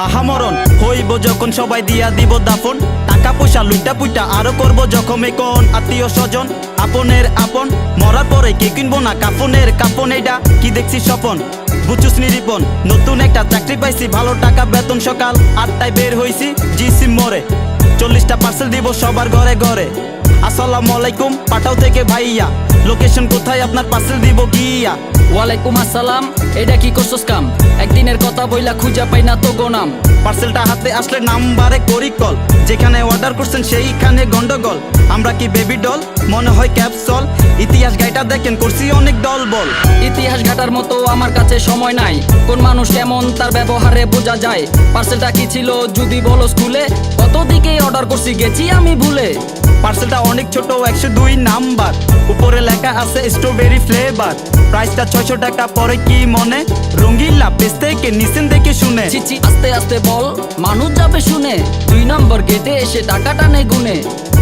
আহামরণ হইব যখন সবাই দিয়া দিব দাফন। টাকা পয়সা লুইটা পুইটা আরো করব যখন কোন আত্মীয় স্বজন আপনের আপন মরার পরে কে কিনবো না কাফনের কাপন। এইটা কি দেখছি স্বপন বুঝুস নিরিপন নতুন একটা চাকরি পাইছি ভালো টাকা বেতন সকাল 8টায় বের হইছি জিসি মোড়ে 40টা পার্সেল দিব সবার ঘরে ঘরে। আসসালামু আলাইকুম পাঠাও থেকে ভাইয়া লোকেশন কোথায় আপনার পার্সেল দিব গিয়া। ওয়ালাইকুম আসসালাম, এটা কি করছস কাম? একদিনের কথা বইলা খুঁজা পাই না তো গোনাম। পার্সেলটা হাতে আসলে নাম্বারে করি কল, যেখানে অর্ডার করছেন সেইখানে গন্ডগোল। আমরা কি বেবি ডল মনে হয় ক্যাপসল, ইতিহাস গাইটা দেখেন করছি অনেক দল বল। ইতিহাস ঘাটার মতো আমার কাছে সময় নাই, কোন মানুষ কেমন তার ব্যবহারে বোঝা যায়। পার্সেলটা কি ছিল যদি বলো স্কুলে, কত দিকে অর্ডার করছি গেছি আমি ভুলে। পার্সেলটা অনেক ছোট 102 নাম্বার, উপরে লেখা আছে স্ট্রবেরি ফ্লেভার। প্রাইসটা 600 টাকা পরে কি মনে রঙ্গিলা পেজ থেকে নিছেন দেখে শুনে। চিচি আস্তে আস্তে বল মানুষ যাবে শুনে, 2 নম্বর গেটে এসে টাকাটা নেই গুনে।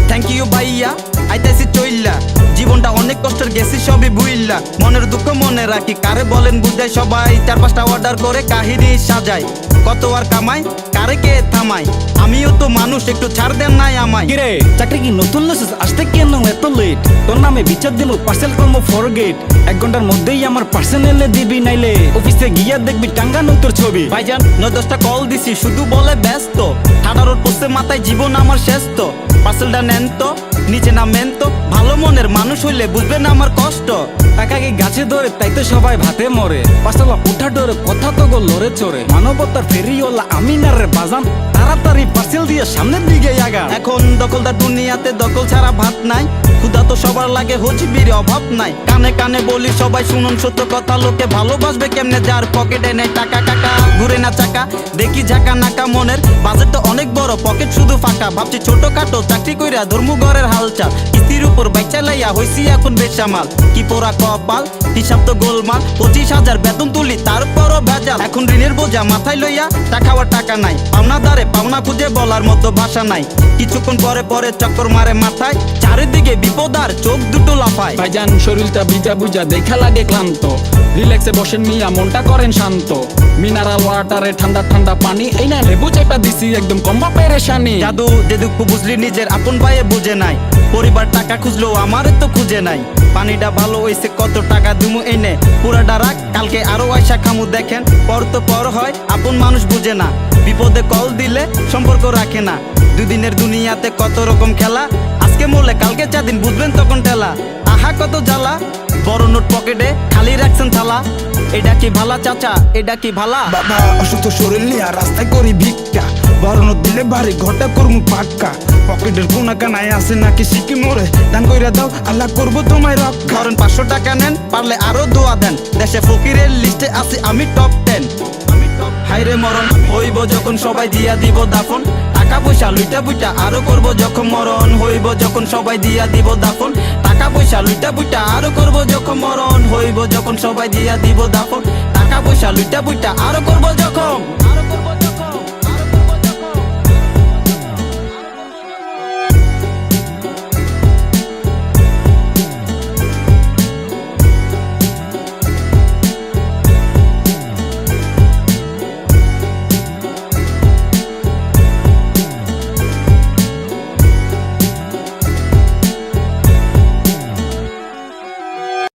থ্যাংক ইউ ভাইয়া আইতাছি চইল্লা, জীবনটা অনেক কষ্টের গেছি সবই ভুইল্লা। মনের দুঃখ মনে রাখি কারে বলেন বুঝাই সবাই, 4-5টা অর্ডার করে কাহিনী সাজাই। কত আর কামাই কারে কে থামাই, আমিও তো মানুষ একটু ছাড় দেন নাই আমায়। কিরে চাকরি কি নতুন লসেস আসতে কেন এত লেট? তোর নামে বিচার দিল পার্সেল কর্ম ফরগেট। 1 ঘন্টার মধ্যেই আমার পার্সেল এনে দিবি, নাইলে অফিসে গিয়া দেখবি টাঙ্গানো তোর ছবি। ভাইজান 9-10টা কল দিছি শুধু বলে ব্যস্ত, ঠাডা রোড পোস্টে মাথায় জীবন আমার শেষ তো। পার্সেলটা নেন তো নিচে নামেন তো, ভালো মনের মানুষ হইলে বুঝবেন আমার কষ্ট। টাকা কি গাছে ধরে তাই তো সবাই ভাতে মরে, পার্সেল উঠা ডরে কথা তো গো লড়ে চড়ে। মানবতার ফেরিওয়ালা আমি না রে বাজান, তাড়াতাড়ি পার্সেল দিয়ে সামনের দিকে আগান। এখন দখলদার দুনিয়াতে দখল ছাড়া ভাত নাই, ক্ষুধা তো সবার লাগে হুজবির অভাব নাই। কানে কানে বলি সবাই শুনুন সত্য কথা, লোকে ভালোবাসবে কেমনে যার পকেটে নেই টাকা। টাকা ঘুরে না চাকা দেখি ঝাঁকা নাকা, মনের বাজেট তো অনেক বড় পকেট শুধু ফাঁকা। ভাবছি ছোটখাটো চাকরি কইরা ধর্ম ঘরের হালচাল, কিস্তির উপর বাইক চালাইয়া হইছি এখন বেসামাল। কি পোড়া কপাল হিসাব তো গোলমাল, 25,000 বেতন তুলি তারপরও ভেজাল। এখন ঋণের বোঝা মাথায় লইয়া টাকাওয়ার টাকা নাই, পাওনাদারে পাওনা খুঁজে বলার মতো ভাষা নাই। কিছুক্ষণ পরে পরে চক্কর মারে মাথায়, চারিদিকে বিপদ আর চোখ দুটো লাফায়। ভাইজান শরীরটা ভিজা বুঝা দেখা লাগে ক্লান্ত, রিল্যাক্সে বসেন মিয়া মনটা করেন শান্ত। মিনারেল ওয়াটারে ঠান্ডা ঠান্ডা পানি, এই না লেবু চেপা দিছি একদম কম্বা পেরেশানি। জাদু যে দুঃখ বুঝলি নিজের আপন ভাইয়ে বুঝে নাই, পরিবার টাকা খুঁজলো আমারে তো খুঁজে নাই। পানিটা ভালো হইছে কত টাকা দিমু এনে, পুরাটা রাখ কালকে আরো আয়সা খামু দেখেন। পর তো পর হয় আপন মানুষ বুঝে না, বিপদে কল দিলে সম্পর্ক রাখে না। 2 দিনের দুনিয়াতে কত রকম খেলা, আজকে মরলে কালকে 4 দিন বুঝবেন তখন ঠেলা। আহা কত জ্বালা, বড় নোট পকেটে খালি রাখছেন থালা। এটা কি ভালা চাচা এটা কি ভালা? বাবা অসুস্থ শরীর নিয়ে রাস্তায় করি ভিক্ষা, বরণ দিলে বাড়ি ঘরটা করমু পাক্কা। পকেটের কোনা কানায় আছে নাকি সিকি মোরে, দান কইরা দাও আল্লাহ করবো তোমায় রক্ষা। ধরেন 500 টাকা নেন পারলে আরো দোয়া দেন, দেশে ফকিরের লিস্টে আছি আমি টপ 10। হাইরে মরণ হইব যখন সবাই দিয়া দিব দাফন, টাকা পয়সা লুইটা বুইটা আরো করব যখন মরণ হইব যখন সবাই দিয়া দিব দাফন। টাকা পয়সা লুইটা বুইটা আরো করব যখন মরণ হইব যখন সবাই দিয়া দিব দাফন। টাকা পয়সা লুইটা বুইটা আরো করব যখন